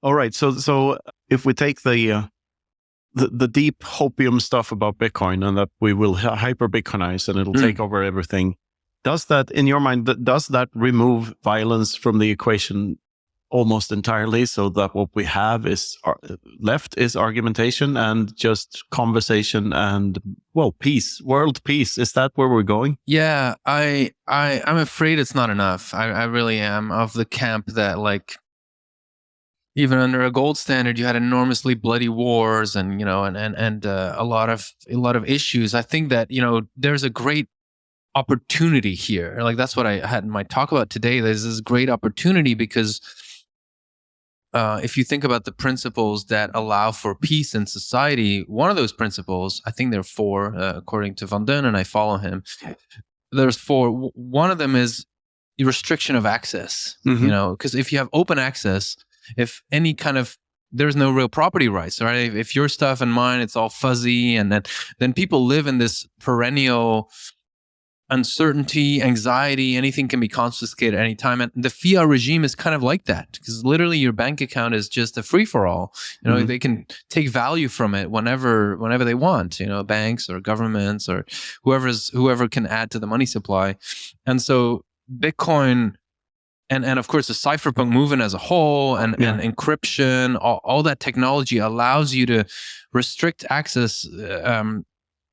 All right. So if we take the deep hopium stuff about Bitcoin and that we will hyper Bitcoinize and it'll take over everything, does that, in your mind, does that remove violence from the equation almost entirely, so that what we have is left is argumentation and just conversation and, well, peace, world peace? Is that where we're going? Yeah, I'm afraid it's not enough. I really am of the camp that, like, even under a gold standard, you had enormously bloody wars and, you know, and a lot of issues. I think that, you know, there's a great opportunity here. Like, that's what I had in my talk about today. There's this great opportunity because if you think about the principles that allow for peace in society, one of those principles, I think there are four, according to Van Den, and I follow him. There's four. One of them is the restriction of access. You know, because if you have open access, if any kind of, there's no real property rights, right? If your stuff and mine, it's all fuzzy, and then people live in this perennial uncertainty, anxiety, anything can be confiscated at any time. And the fiat regime is kind of like that, because literally your bank account is just a free-for-all. You know, they can take value from it whenever they want, you know, banks or governments or whoever can add to the money supply. And so Bitcoin and of course the cypherpunk movement as a whole and encryption, all that technology allows you to restrict access,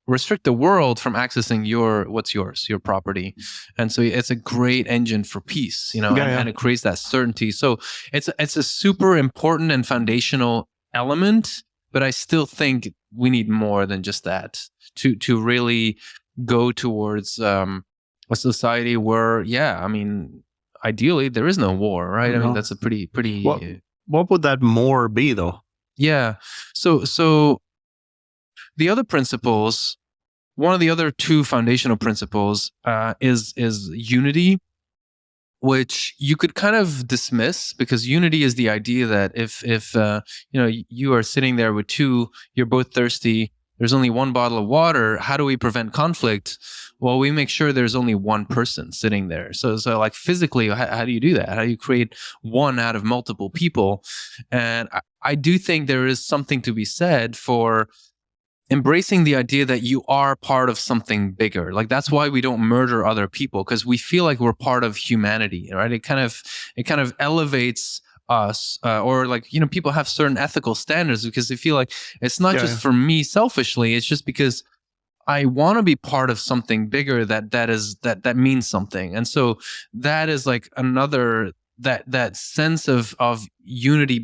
restrict the world from accessing what's yours, your property. And so it's a great engine for peace, you know, and it creates that certainty. So it's a super important and foundational element, but I still think we need more than just that to really go towards a society where, I mean, ideally there is no war, right? I mean, that's a pretty what would that more be, though? So the other principles, one of the other two foundational principles is unity, which you could kind of dismiss, because unity is the idea that if you know, you are sitting there with two, you're both thirsty, there's only one bottle of water, how do we prevent conflict? Well, we make sure there's only one person sitting there. So like physically, how do you do that? How do you create one out of multiple people? And I do think there is something to be said for embracing the idea that you are part of something bigger. Like, that's why we don't murder other people, because we feel like we're part of humanity, right? It kind of elevates us, or like, you know, people have certain ethical standards because they feel like it's not just for me selfishly, it's just because I want to be part of something bigger that means something. And so that is like another, that sense of unity,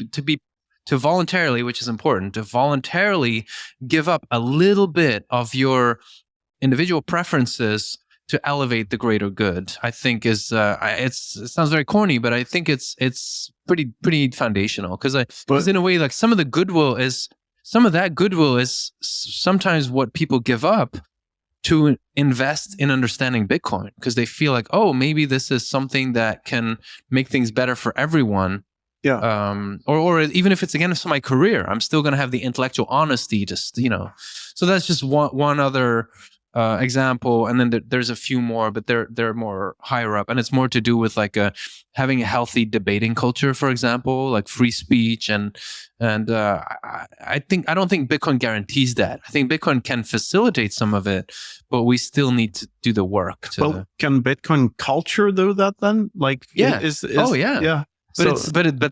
to voluntarily, which is important, to voluntarily give up a little bit of your individual preferences to elevate the greater good, I think is, it sounds very corny, but I think it's pretty foundational. Because in a way, like, some of that goodwill is sometimes what people give up to invest in understanding Bitcoin, because they feel like, oh, maybe this is something that can make things better for everyone. Or even if it's against my career, I'm still going to have the intellectual honesty to, you know. So that's just one other example, and then there's a few more, but they're more higher up, and it's more to do with like having a healthy debating culture, for example, like free speech, and I don't think Bitcoin guarantees that. I think Bitcoin can facilitate some of it, but we still need to do the work. Well, can Bitcoin culture do that then? Like, But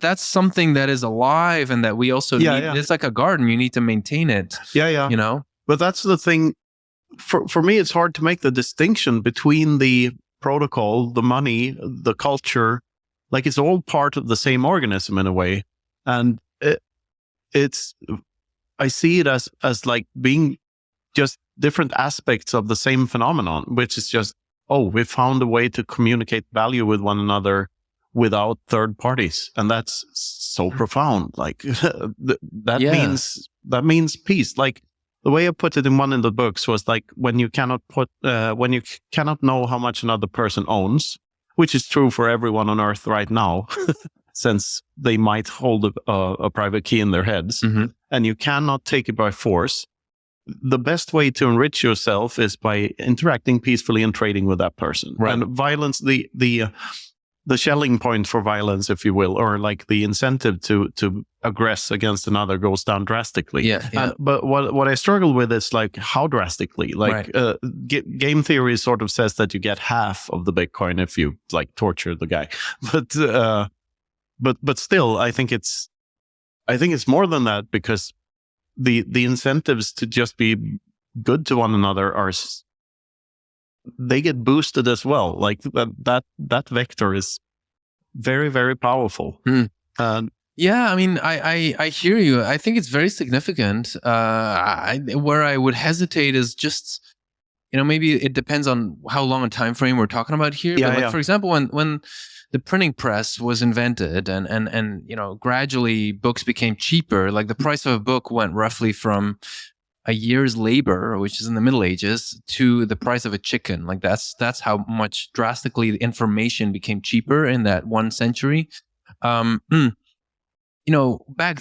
that's something that is alive and that we also need. It's like a garden. You need to maintain it. You know? But that's the thing. For me, it's hard to make the distinction between the protocol, the money, the culture. Like, it's all part of the same organism in a way. And I see it as like being just different aspects of the same phenomenon, which is just, we found a way to communicate value with one another without third parties. And that's so profound. Like, that means peace. Like, the way I put it in one of the books was like, when you cannot know how much another person owns, which is true for everyone on earth right now, since they might hold a private key in their heads, and you cannot take it by force. The best way to enrich yourself is by interacting peacefully and trading with that person. Right. And violence, the the shelling point for violence, if you will, or like the incentive to aggress against another goes down drastically. Yeah. But what I struggle with is like how drastically. Like game theory sort of says that you get half of the Bitcoin if you like torture the guy. But still, I think it's more than that, because the incentives to just be good to one another they get boosted as well. Like that vector is very, very powerful. Yeah, I mean, I hear you. I think it's very significant. Where I would hesitate is just, maybe it depends on how long a time frame we're talking about here. Yeah, but like, for example, when the printing press was invented and gradually books became cheaper, like the price of a book went roughly from a year's labor, which is in the Middle Ages, to the price of a chicken. Like that's how much drastically the information became cheaper in that 1 century. Back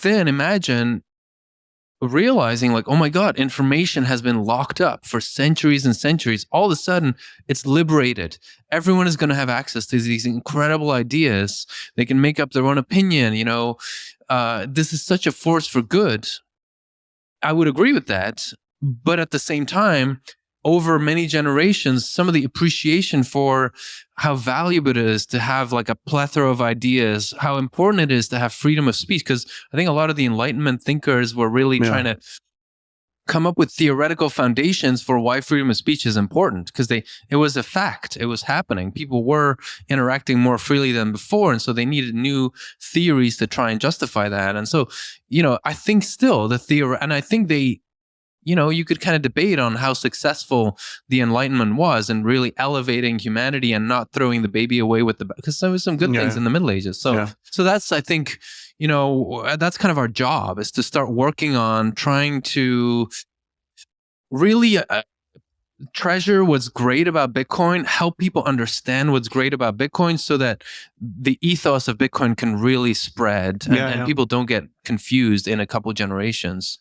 then, imagine realizing like, oh my God, information has been locked up for centuries and centuries. All of a sudden, it's liberated. Everyone is going to have access to these incredible ideas. They can make up their own opinion. This is such a force for good. I would agree with that. But at the same time, over many generations, some of the appreciation for how valuable it is to have like a plethora of ideas, how important it is to have freedom of speech. Because I think a lot of the Enlightenment thinkers were really trying to come up with theoretical foundations for why freedom of speech is important, because it was a fact. It was happening. People were interacting more freely than before. And so they needed new theories to try and justify that. And so, I think still and I think they, you could kind of debate on how successful the Enlightenment was in really elevating humanity and not throwing the baby away with because there was some good things in the Middle Ages. So that's, I think, that's kind of our job, is to start working on trying to really treasure what's great about Bitcoin, help people understand what's great about Bitcoin so that the ethos of Bitcoin can really spread and people don't get confused in a couple generations.